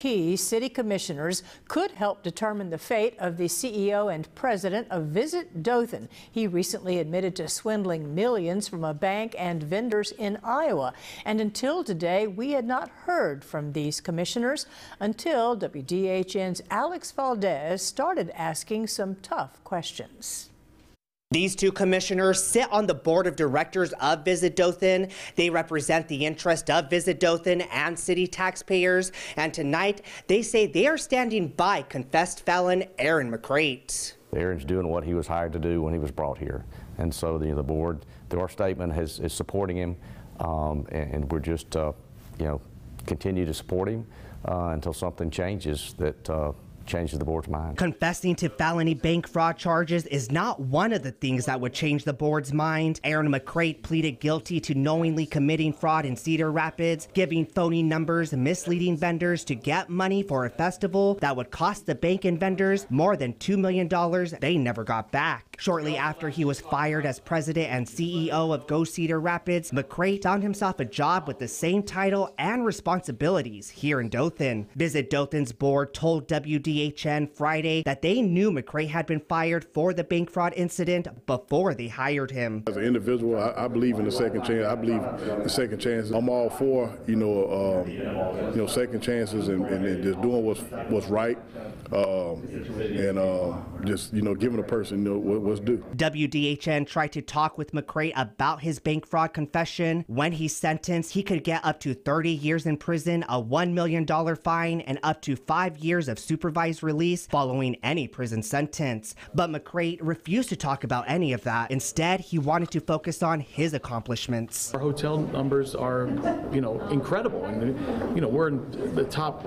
City commissioners could help determine the fate of the CEO and president of Visit Dothan. He recently admitted to swindling millions from a bank and vendors in Iowa. And until today, we had not heard from these commissioners until WDHN's Alex Valdez started asking some tough questions. These two commissioners sit on the board of directors of Visit Dothan. They represent the interest of Visit Dothan and city taxpayers. And tonight, they say they are standing by confessed felon Aaron McCrate. Aaron's doing what he was hired to do when he was brought here. And so the board, through our statement, is supporting him. And we're just, continue to support him until something changes that changes the board's mind. Confessing to felony bank fraud charges is not one of the things that would change the board's mind. Aaron McCrate pleaded guilty to knowingly committing fraud in Cedar Rapids, giving phony numbers, misleading vendors to get money for a festival that would cost the bank and vendors more than $2 million they never got back. Shortly after he was fired as president and CEO of Go Cedar Rapids, McCrate found himself a job with the same title and responsibilities here in Dothan. Visit Dothan's board told WDHN Friday that they knew McCrate had been fired for the bank fraud incident before they hired him. As an individual, I believe in the second chance. I believe in second chances. I'm all for, second chances and just doing what's right, just giving a person what's due. WDHN tried to talk with McCrate about his bank fraud confession. When he's sentenced, he could get up to 30 years in prison, a $1 million fine, and up to 5 years of supervised release following any prison sentence. But McCrate refused to talk about any of that. Instead, he wanted to focus on his accomplishments. Our hotel numbers are, incredible, and we're in the top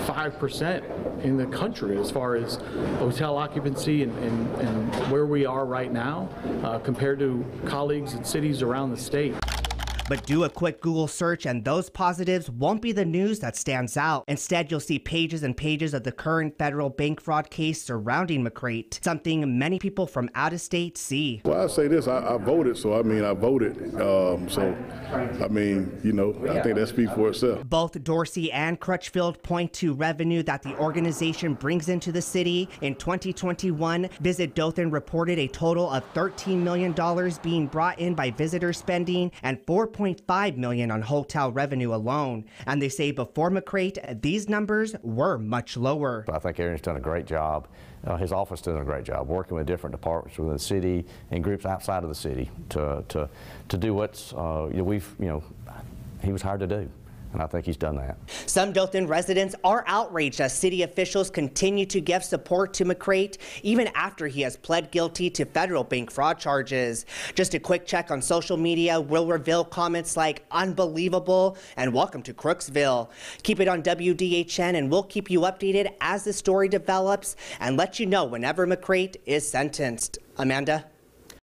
5% in the country as far as hotel occupancy and where we are right now compared to colleagues in cities around the state. But do a quick Google search and those positives won't be the news that stands out. Instead, you'll see pages and pages of the current federal bank fraud case surrounding McCrate, something many people from out of state see. Well, I say this, I voted, so I voted. I think that speaks for itself. Both Dorsey and Crutchfield point to revenue that the organization brings into the city. In 2021, Visit Dothan reported a total of $13 million being brought in by visitor spending and $4.5 million on hotel revenue alone. And they say before McCrate, these numbers were much lower. I think Aaron's done a great job. His office done a great job working with different departments within the city and groups outside of the city to do what's he was hired to do. And I think he's done that. Some Dothan residents are outraged as city officials continue to give support to McCrate even after he has pled guilty to federal bank fraud charges. Just a quick check on social media will reveal comments like unbelievable and welcome to Crooksville. Keep it on WDHN and we'll keep you updated as the story develops and let you know whenever McCrate is sentenced. Amanda?